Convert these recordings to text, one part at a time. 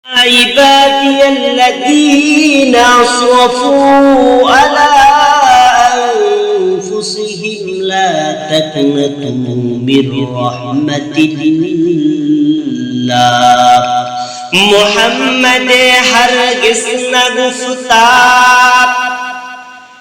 عبادي الذين أسرفوا على أنفسهم لا تقنطوا من رحمة الله محمد هرگز نگفتا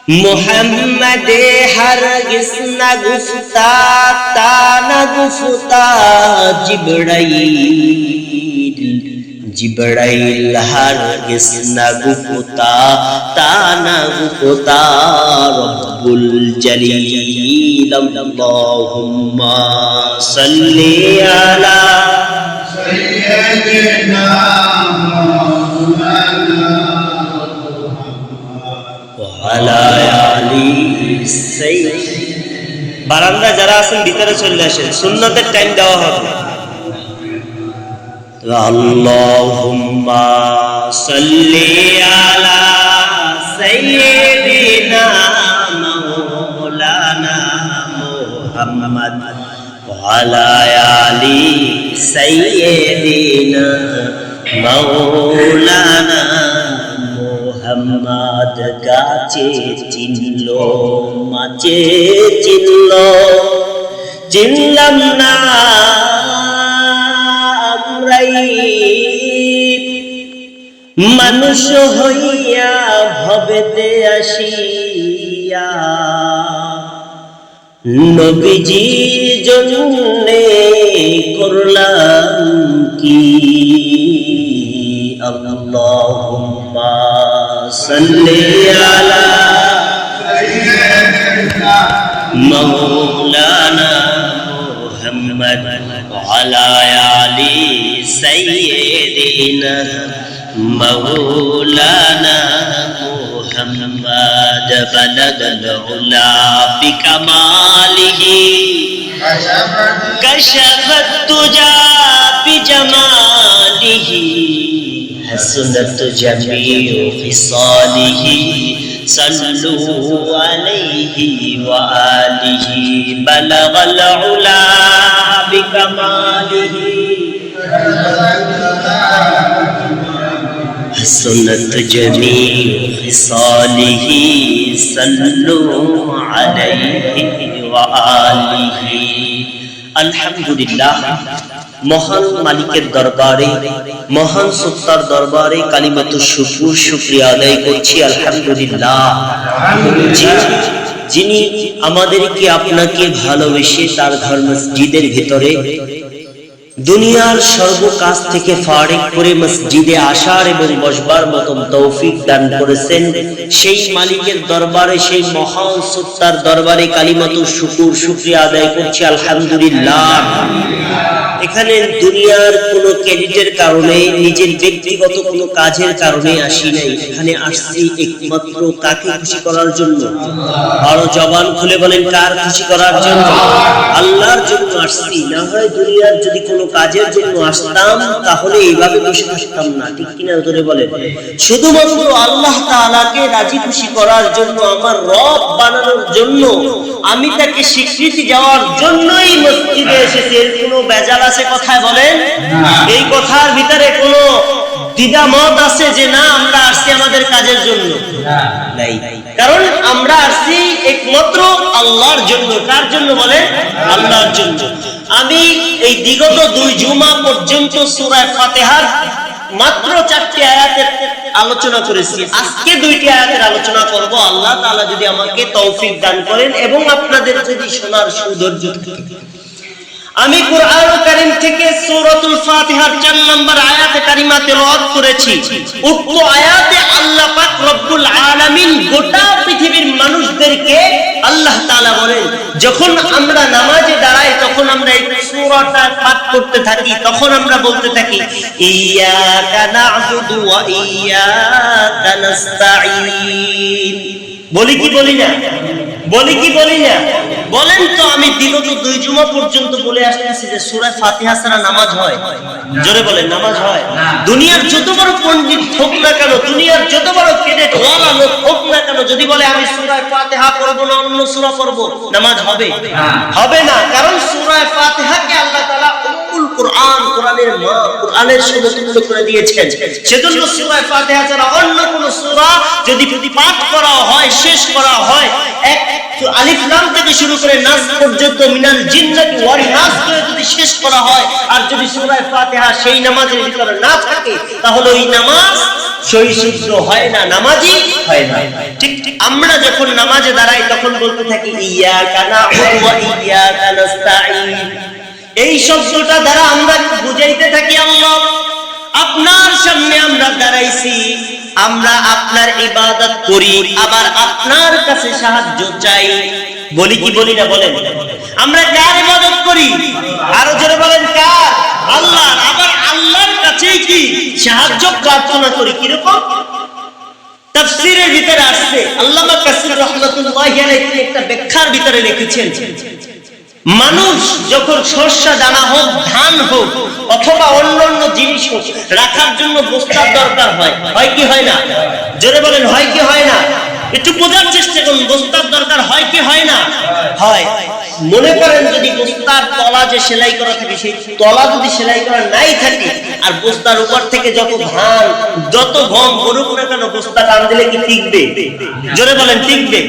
محمد هرگز نگفتا تا نگفتا জিবরাইল হরগিজ নগফতা তা নগফতা রব্বুল জলিল আল্লাহুম্মা সাল্লি আলা সাইয়্যিদিনা মাওলানা ওয়া আলা আলি সাইয়্যিদ বারান্দা যারা আছেন ভিতরে চলে আসেন সুন্নতের টাইম দেওয়া হবে আল্লাহুম্মা সাল্লি আলা সাইয়্যিদিনা মাওলানা মুহাম্মদ ওয়া আলা আলি সাইয়্যিদিনা মাওলানা মুহাম্মদ গাছে চিনলো মাঝে চিনলো চিনলাম না মানুষ হইয়া ভবেতে আসিয়া নবীজির জন্যে করলাম কি আল্লাহুম্মা সাল্লি আলা সাইয়্যিদিনা মাওলানা মুহাম্মদ وعلى آل سيدنا مولانا محمد بلغ العلا بكماله كشف الدجى بجماله حسنت جميع خصاله صلوا عليه وآله بلغ العلا بكماله حسنت جميع خصاله صلوا عليه وآله আলহামদুলিল্লাহ মহান মালিকের দরবারে মহান সত্তার দরবারে কালিমাতু শুকর শুকরিয়া আদায় করছি আলহামদুলিল্লাহ যিনি আমাদেরকে আপনাকে ভালোবেসে তার ঘর মসজিদের ভিতরে দুনিয়ার সর্ব কাজ থেকে ফারিক করে মসজিদে আসার এবং বসবার মতন তৌফিক দান করেছেন সেই মালিকের দরবারে সেই মহান সত্তার দরবারে কালিমাতু শুকর শুকরিয়া আদায় করছি আলহামদুলিল্লাহ। এখানে দুনিয়ার কোনো ক্রেডিটের কারণে নিজের ব্যক্তিগত কোনো কাজের কারণে আসি নাই, এখানে আসছি একমাত্র কাকে খুশি করার জন্য। আরো জবান খুলে বলেন কার খুশি করার জন্য? আল্লাহর জন্য আসছি। না হয় দুনিয়ার যদি কোনো কাজের জন্য আসতাম তাহলে এইভাবে বসে থাকতাম না, ঠিক কিনা ধরে বলেন? শুধুমাত্র আল্লাহ তাআলাকে রাজি খুশি করার জন্য, আমার রব বানানোর জন্য, আমি তাকে স্বীকৃতি দেওয়ার জন্যই মসজিদে এসেছি। এর কোনো বেজাল আছে কথায় বলেন? এই কথার ভিতরে কোনো দ্বিধামত আছে যে না আমরা আসছি আমাদের কাজের জন্য? নাই, কারণ আমরা আসছি একমাত্র আল্লাহর জন্য। কার জন্য বলে? আল্লাহর জন্য। আমি এই বিগত 2 জুমা পর্যন্ত সূরা ফাতিহার মাত্র 4টি আয়াতের আলোচনা করেছি। আজকে 2টি আয়াতের আলোচনা করব, আল্লাহ তাআলা যদি আমাকে তৌফিক দান করেন এবং আপনাদের যদি শোনার সৌন্দর্য থাকে। আমি কুরআন কারীম থেকে সূরাতুল ফাতিহার 4 নম্বর আয়াতে কারিমা তেলাওয়াত করেছি। উক্ত আয়াতে আল্লাহ পাক রব্বুল আলামিন গোটা পৃথিবীর মানুষদেরকে আল্লাহ তাআলা বলেন, যখন আমরা নামাজে দাঁড়াই তখন আমরা এই সূরাটা পাঠ করতে থাকি, তখন আমরা বলতে থাকি ইয়্যাকা না'বুদু ওয়া ইয়্যাকা নাস্তাঈন। বলি কি বলি না? বলি কি বলি না? বলেন তো। আমি বিগত 2 জুমা পর্যন্ত বলে আসতেছি যে সূরা ফাতিহা ছাড়া নামাজ হয়? জোরে বলেন, নামাজ হয়? দুনিয়ার যত বড় পণ্ডিত হোক না কেন, দুনিয়ার যত বড় ক্রেডিট ওয়ালা লোক হোক না কেন, যদি বলে আমি সূরা ফাতিহা পড়ব না অন্য সূরা পড়ব, নামাজ হবে? হবে না। কারণ সূরা ফাতিহাকে আল্লাহ তাআলা উম্মুল কোরআন, কোরআনের মা, কোরআনের সমতুল্য করে দিয়েছেন। সেজন্য সূরা ফাতিহা ছাড়া অন্য কোন সূরা যদি পাঠ করা হয়, শেষ করা হয়, এক আলিফ লাম থেকে শুরু করে নাস পর্যন্ত, মিনাল জিন্নাতি ওয়ান নাস করে যদি শেষ করা হয়, আর যদি সূরা ফাতিহা সেই নামাজের ভিতরে না থাকে, তাহলে ওই নামাজ সহিশুদ্ধ হয় না, নামাজই হয় না। ঠিক আমরা যখন নামাজে দাঁড়াই তখন বলতে থাকি ইয়াকা না'বুদু ওয়া ইয়াকা নাস্তাঈন। এই শব্দটা দ্বারা আমরা বুঝাইতে থাকি আল্লাহ আপনার সামনে আমরা দাঁড়াইছি, আমরা আপনার ইবাদত করি, আবার আপনার কাছে সাহায্য চাই। বলি কি বলি না বলেন? আমরা কার ইবাদত করি? আরো জোরে বলেন কার? আল্লাহর। আবার আল্লাহর কাছেই কি সাহায্য প্রার্থনা করি। কিরকম? তাফসীরের ভিতরে আসছে, আল্লামা কাসির রাহমাতুল্লাহি আলাইহি একটা ব্যাখ্যার ভিতরে লিখেছেন, মানুষ যখন শস্য দানা হোক, ধান হোক, অথবা অন্যান্য জিনিস হোক, রাখার জন্য বস্তার দরকার হয়, হয় কি হয় না? জোরে বলেন, হয় কি হয় না? একটু বোঝার চেষ্টা করুন, বস্তার দরকার হয় কি হয় না? হয়। মনে করেন যদি বস্তার তলা যে সেলাই করা থাকে, সেই তলা যদি সেলাই করা নাই থাকে, আর বস্তার উপর থেকে যত ধান, যত গম পড়ুক না কেন, বস্তা টান দিলে কি টিকবে? জোরে বলেন, টিকবে।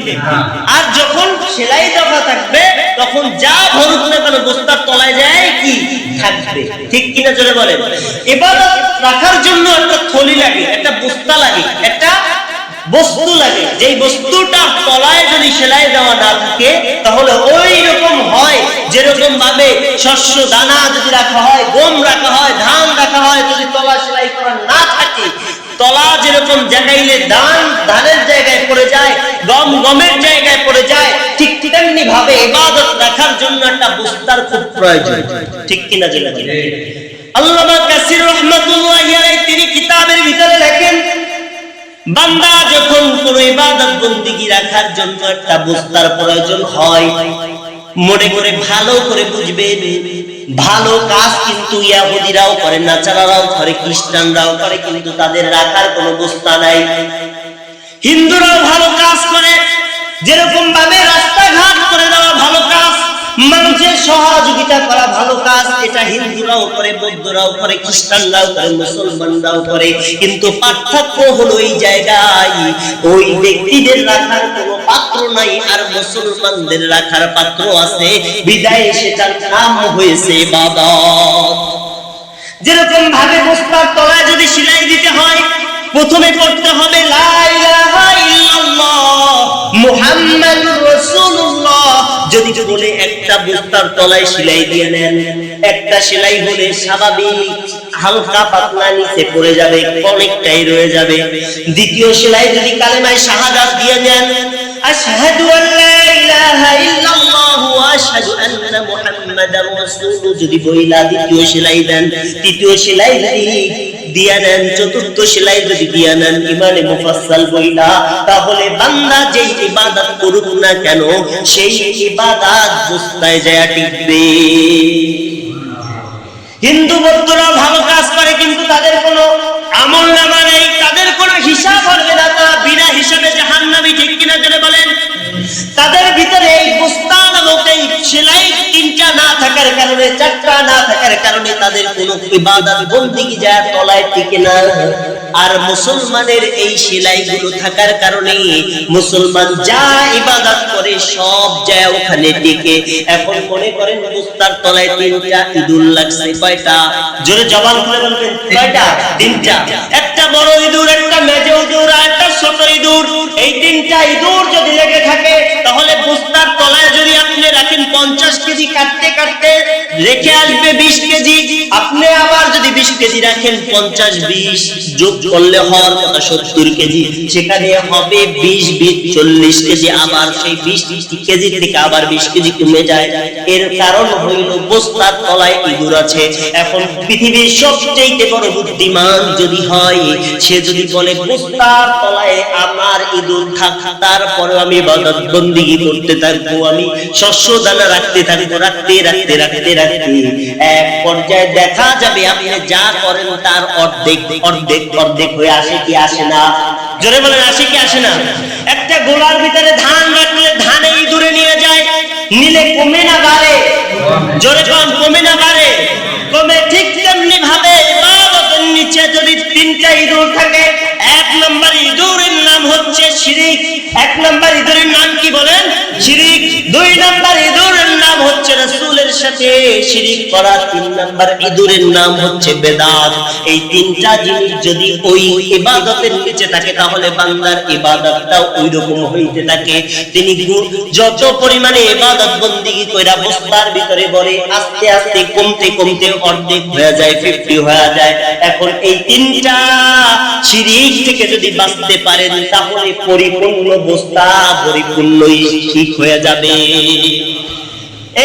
আর যখন সেলাই দেওয়া থাকবে, তখন যা ভরুক না কেন বস্তার তলায় যায় কি থাকবে। ঠিক কিনা জোরে বলেন? ইবাদত রাখার জন্য একটা থলি লাগে, একটা বস্তা লাগে, একটা বস্তু লাগে। যেই বস্তুটা তলায় যদি সেলাই দেওয়া না থাকে, তাহলে ওই রকম হয় যেরকম ভাবে শস্য দানা যদি রাখা হয়, গম রাখা হয়, ধান রাখা হয়, যদি তলা সেলাই করা না থাকে, তলা যেরকম জায়গাইলে ধানের জায়গায় পড়ে যায়, গম গমের জায়গায় পড়ে যায়, ঠিক তেমনি ভাবে ইবাদত রাখার জন্য একটা বস্তার খুব প্রয়োজন। ঠিক কিনা জেনে আল্লামা কাসির রাহমাতুল্লাহি আলাইহি তিনি কিতাবের ভিতরে লেখেন, বান্দা যখন কোন ইবাদত বন্দেগী রাখার জন্য একটা বস্তার প্রয়োজন হয়, মনে করে ভালো করে বুঝবেন, ভালো কাজ কিন্তু ইহুদিরাও করে, নাসারারাও করে, খ্রিস্টানরাও করে, কিন্তু তাদের রাখার কোনো বস্তা নাই। হিন্দুরাও ভালো কাজ করে, যেরকম ভাবে রাস্তাঘাট করে দেওয়া ভালো কাজ, মানুষের সহযোগিতা করা ভালো কাজ, এটা হিন্দুরাও করে, বৌদ্ধরাও করে, খ্রিস্টানরাও করে, মুসলমানরাও করে। কিন্তু পার্থক্য হলো এই জায়গায়, ওই ব্যক্তিদের রাখার কোনো পাত্র নাই, আর মুসলমানদের রাখার পাত্র আছে, বিদায় সেটার নাম হয়েছে ইবাদত। যেরকম ভাবে বস্তার তলায় যদি সেলাই দিতে হয়, প্রথমে করতে হবে লা ইলাহা ইল্লাল্লাহ মুহাম্মাদুর রাসূলুল্লাহ। যদি বলে একটা বস্তার তলায় সেলাই দিয়ে নেন, একটা সেলাই হলে স্বাভাবিক হালকা পাতলা নিচে পড়ে যাবে, অনেকটাই রয়ে যাবে। দ্বিতীয় সেলাই যদি কালেমায়ে শাহাদাত দিয়ে নেন, আশহাদু আল্লা ইলাহা ইল্লাল্লাহ ওয়া আশহাদু আন্না মুহাম্মাদার রাসূলুল্লাহ যদি বইলা দ্বিতীয় সেলাই দেন, তৃতীয় সেলাই দিয়া নেন, চতুর্থ সেলাই যদি দিয়া নেন ইমানে মুফাসসাল বইলা, তাহলে বান্দা যেই ইবাদত করুক না কেন, সেই ইবাদত বস্তায় যায় টিকবে। হিন্দু বৌদ্ধরা ভালো কাজ করে, কিন্তু তাদের কোনো আমলনামা নেই, তাদের কোনো হিসাব হবে না, তারা বিনা হিসাবে জাহান্নামী। ঠিক কিনা জেনে বলেন? তাদের ভিতরে এই বস্তা নামক এই সেলাই তিনটা না থাকার কারণে, চারটা না থাকার কারণে তাদের কোনো ইবাদত বন্দেগী যা তলায় টিকে না। আর মুসলমানের এই সেলাইগুলো থাকার কারণে মুসলমান যা ইবাদত করে সব যায় ওখানে টিকে। এখন মনে করেন বস্তার তলায় তিনটা ইঁদুর লাগছে, কয়টা? জোরে জবান করে বলবেন, কয়টা? তিনটা। একটা বড় ইঁদুর, একটা মেজে ইঁদুর, আর একটা ছোট ইঁদুর। এই তিনটা ইঁদুর যদি লেগে থাকে, তাহলে বস্তার তলায় যদি আপনি রাখেন 50 কেজি, কাটতে কাটতে রেখে আসবে 20 কেজি। আপনি আবার যদি 20 কেজি রাখেন, 50-20 যোগ করলে হওয়ার কথা 70 কেজি, সেখানে হবে 20-20 40 কেজি। আবার সেই 20 কেজি থেকে আবার 20 কেজি কমে যায়। এর কারণ হইল বস্তার তলায় ইঁদুর আছে। এখন পৃথিবীর সবচেয়ে বড় বুদ্ধিমান যদি হয়, সে যদি বলে বস্তার তলায় আমার ইঁদুর থাক, তারপরে আমি ইবাদত বন্দেগী করতে থাকবো, আমি শস্য দানা রাখতে থাকবো, রাখতে রাখতে রাখতে রাখতে এক পর্যায়ে দেখা যাবে আপনি যা করেন তার অর্ধেক অর্ধেক অর্ধেক হয়ে আসে কি আসে না? জোরে বলেন, আসে কি আসে না? একটা গোলার ভিতরে ধান রাখলে ধানে ইঁদুরে নিয়ে যায়, নিলে কমে না বাড়ে? জোরে বলেন, কমে না বাড়ে? কমে। ঠিক তেমনি ভাবে ইবাদতের নিচে যদি তিনটা ইঁদুর থাকে, এক নম্বর ইঁদুরের নাম হচ্ছে শিরিক। এক নম্বর ইঁদুরের নাম কি বলেন? শিরিক। দুই নম্বর ইঁদুরের নাম হচ্ছে রাসূলের সাথে শিরিক করা। তিন নম্বর ইঁদুরের নাম হচ্ছে বেদাত। এই তিনটা জিনিস যদি ওই ইবাদতের নিচে থাকে তাহলে বান্দার ইবাদতটাও ওই রকম হইতে থাকে। তিনি যত পরিমাণে ইবাদত বন্দেগী কইরা বস্তার ভিতরে ভরে আস্তে আস্তে কমতে কমতে অর্ধেক হয়ে যায়, 50 হয়ে যায়। এখন এই তিনটা শিরিক থেকে যদি বাঁচতে পারেন তাহলে পরিপূর্ণ বস্তা পরিপূর্ণই ঠিক হয়ে যাবে।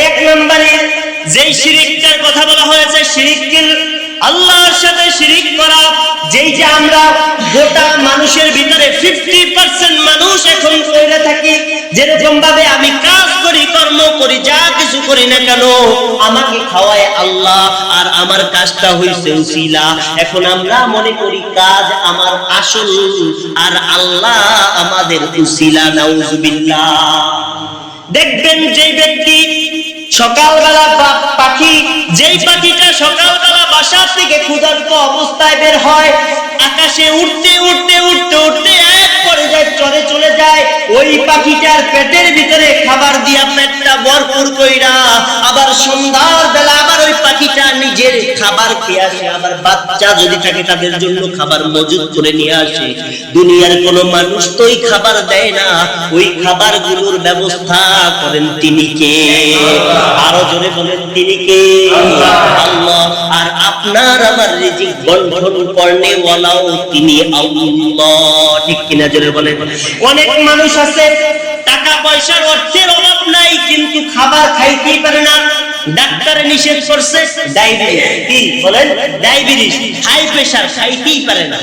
এক নম্বরে যেই শিরিকটার কথা বলা হয়েছে, শিরিক আল্লাহর সাথে শিরিক করা। যেই যে আমরা গোটা মানুষের ভিতরে 50% মানুষ এখন করে থাকি, যেরকম ভাবে আমি কাজ করি, কর্ম করি, যা কিছু করি না কেন আমাকে খাওয়ায় আল্লাহ, আর আমার কাজটা হইছে উসিলা। এখন আমরা মনে করি কাজ আমার আসল আর আল্লাহ আমাদের উসিলা। নাউজুবিল্লাহ। দেখবেন যে ব্যক্তি সকালবেলা পাখি, যেই পাখিটা সকালবেলা বাসা থেকে ক্ষুধার্ত অবস্থায় বের হয়, আকাশে উঠতে উঠতে উঠতে উঠতে এক পর্যায়ে চরে চলে যায়, ওই পাখিটার পেটের ভিতরে খাবার দিয়া পেটটা ভরপুর কইরা আবার সন্ধ্যার বেলা আবার ওই পাখিটা নিজের খাবার খেয়ে আসে। আবার বাচ্চা যদি থাকে তাদের জন্য খাবার মজুদ করে নিয়ে আসে। দুনিয়ার কোন মানুষ তো ওই খাবার দেয় না, ওই খাবারগুলোর ব্যবস্থা করেন তিনি কে? আরো জোরে বলেন তিনি কে? আল্লাহ। আর আপনার আমার রিজিক বন্টন করনে ওয়ালাও তিনি আল্লাহ। ঠিক কিনা জোরে বলেন? অনেক মানুষ আছে টাকা পয়সার অর্থের অভাব নাই কিন্তু খাবার খাইতেই পারে না। ডাক্তারে নিষেধ করছে, ডায়াবেটিস, কি বলেন? ডায়াবেটিস, হাই প্রেসার, খাইতেই পারে না।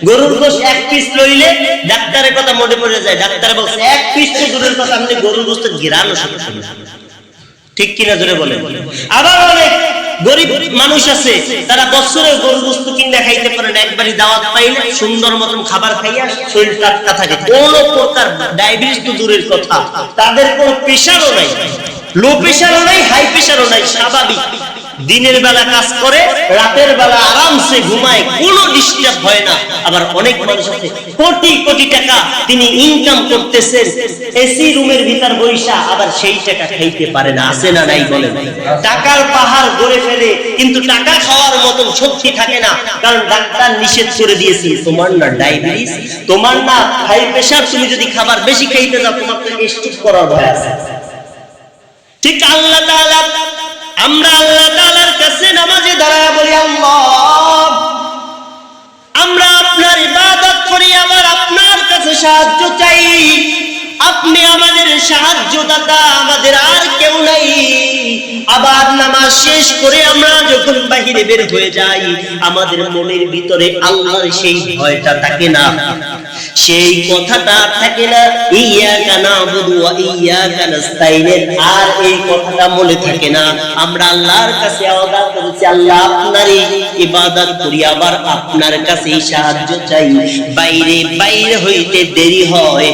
গরুর গোশত এক পিস লইলে ডাক্তারের কথা মনে পড়ে যায়। ডাক্তার বলছে এক পিস তো দূরের কথা, আপনি গরুর গোশত ঘিরানো শুনছেন। ঠিক কিনা জোরে বলেন? আবার অনেক গরিব মানুষ আছে তারা বছরে গরুর গোশত কিনে খাইতে পারে না, একবারই দাওয়াত পাইলে সুন্দর মতন খাবার খাইয়া শরীর টাটকা থাকে। কোন প্রকার ডায়াবেটিস তো দূরের কথা, তাদের কোনো প্রেসারও নাই, লো প্রেসারও নাই, হাই প্রেসারও নাই, স্বাভাবিক। দিনের বেলা কাজ করে, রাতের বেলা আরামসে ঘুমায়, কোনো ডিস্টার্ব হয় না। আবার অনেক মানুষ আছে কোটি কোটি টাকা তিনি ইনকাম করতেছেন এসি রুমের ভিতর বইসা, আবার সেই টাকা খাইতে পারে না। আছে না নাই বলেন? টাকার পাহাড় গড়ে ফেলে কিন্তু টাকা খাওয়ার মতন শক্তি থাকে না, কারণ ডাক্তার নিষেধ করে দিয়েছে তোমার না ডায়াবেটিস, তোমার না হাই প্রেসার, তুমি যদি খাবার বেশি খাইতে যাও তোমার তো স্ট্রোক করার ভয় আছে। ঠিক আল্লাহ তাআলা, আমরা আল্লাহ তাআলার কাছে নামাজে দাঁড়ায় বলি আল্লাহ আমরা আপনার ইবাদত করি, আবার আপনার কাছে সাহায্য চাই। আপনি আমাদের সাহায্যদাতা, আমাদের আর কেউ নাই। আবার নামাজ শেষ করে আমরা যখন বাহিরে বের হয়ে যাই আমাদের মনের ভিতরে আল্লাহর সেই ভয়টা থাকে না, সেই কথাটা থাকে না, ইয়াকা নাবুদু ওয়া ইয়াকা নাস্তাইন, আর এই কথাটা মনে থাকে না। আমরা আল্লাহর কাছে আওয়াজ করেছি আল্লাহ আপনারই ইবাদত করি, আবার আপনার কাছেই সাহায্য চাই। বাইরে হইতে দেরি হয়,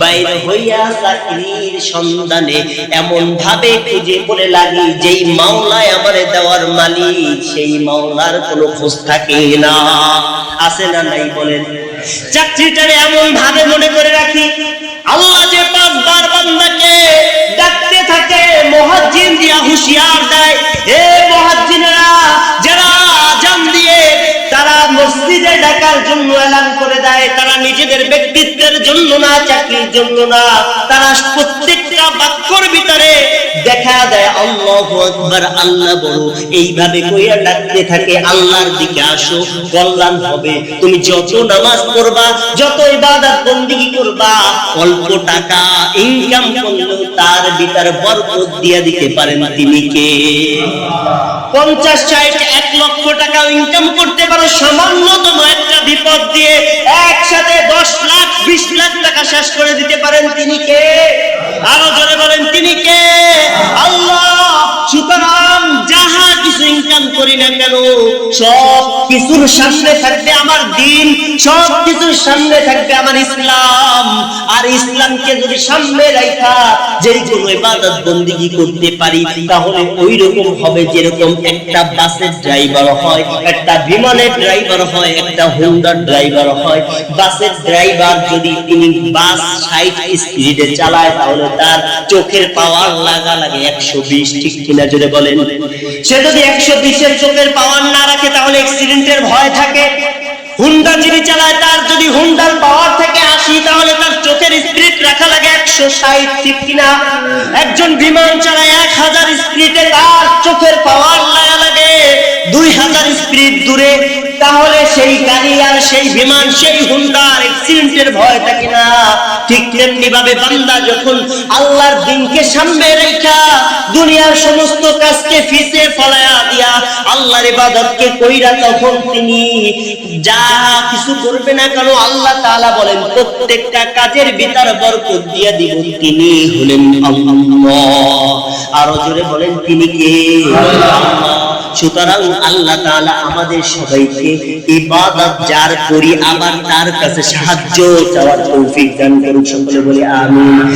বাইরে হইয়া চাকরির সন্ধানে এমন ভাবে খুঁজে পড়ে লাগি যেই মাওলায় আমারে দেওয়ার মালিক সেই মাওলার কোনো খোঁজ থাকে না। আছে না নাই বলেন? চাকরিটারে এমন ভাবে মনে করে রাখি আল্লাহ যে 5 বার বান্দাকে ডাকতে থাকে, মুয়াজ্জিন দিয়া হুঁশিয়ার দেয়, হে মুয়াজ্জিনেরা যারা আযান দিয়ে তারা মসজিদে ডাকার জন্য এলান করে দেয়, তারা নিজেদের ব্যক্তিত্বের জন্য না, চাকরির জন্য না, তারা প্রত্যেকটা বাক্যর ভিতরে দেখা দেয় আল্লাহু আকবার, আল্লাহ বড়, এইভাবে কইয়া ডাকতে থাকে আল্লাহর দিকে আসো, কল্যাণ হবে। তুমি যত নামাজ পড়বা, যত ইবাদত বন্দেগী করবা, অল্প টাকা ইনকাম করলেও তার ভিতরে বরকত দিয়ে দিতে পারেন তিনি কে? 50, 60, 1 লক্ষ টাকা ইনকাম করতে পারো সামান্যতম একটা বিপদ দিয়ে, একসাথে 10 লাখ 20 লাখ টাকা শেষ করে দিতে পারেন তিনি কে? আরো জোরে বলেন তিনি কে? আল্লাহ। সুতরাং যাহা কিছু ইনকাম করি না কেন সব কিছুর সামনে থাকবে আমার দিন, সবকিছুর সামনে থাকবে আমার ইসলাম। আর ইসলামকে যদি সামনে রাখা যে কোনো ইবাদত বন্দেগী করতে পারি, তাহলে ওই রকম হবে যেরকম একটা বাসের ড্রাইভার হয়, একটা বিমানের ড্রাইভার হয়, একটা হোন্ডার ড্রাইভার হয়। বাসের ড্রাইভার যদি তিনি বাস 60 স্পিডে চালায়, তাহলে তার চোখের পাওয়ার লাগে 120, ঠিক কিনা জোরে বলেন? সে যদি 120 এর চোখের পাওয়ার না রাখে, তাহলে অ্যাক্সিডেন্টের ভয় থাকে। হুন্ডা যিনি চালায়, তার যদি হুন্ডার পাওয়ার থেকে 80, তাহলে তার চোখের স্পিড রাখা লাগে 160, ঠিক কিনা? একজন বিমান চালায় 1000 স্পিডে, তার চোখের পাওয়ার লাগে 2000 স্পিড দূরে, তাহলে সেই গাড়ি আর সেই বিমান, সেই হুন্ডার অ্যাক্সিডেন্টের ভয় থাকে না। ঠিক তেমনি ভাবে বান্দা যখন আল্লাহর দ্বীনকে সামনে রেখা দুনিয়ার সমস্ত কাজকে ফিসে ফলায়া দিয়া আল্লাহর ইবাদতকে কইরা, তখন তিনি যা কিছু করবে না কেন, আল্লাহ তাআলা বলেন প্রত্যেকটা কাজের ভিতর বরকত দিয়া দিব। তিনি হলেন আল্লাহ। আরো জোরে বলেন তিনি কে? আল্লাহ। সুতরাং আল্লাহ তাআলা আমাদের সবাইকে ইবাদত যার করি, আবার তার কাছে সাহায্য চাওয়ার তৌফিক দান করুন। সকলে বলি আমিন।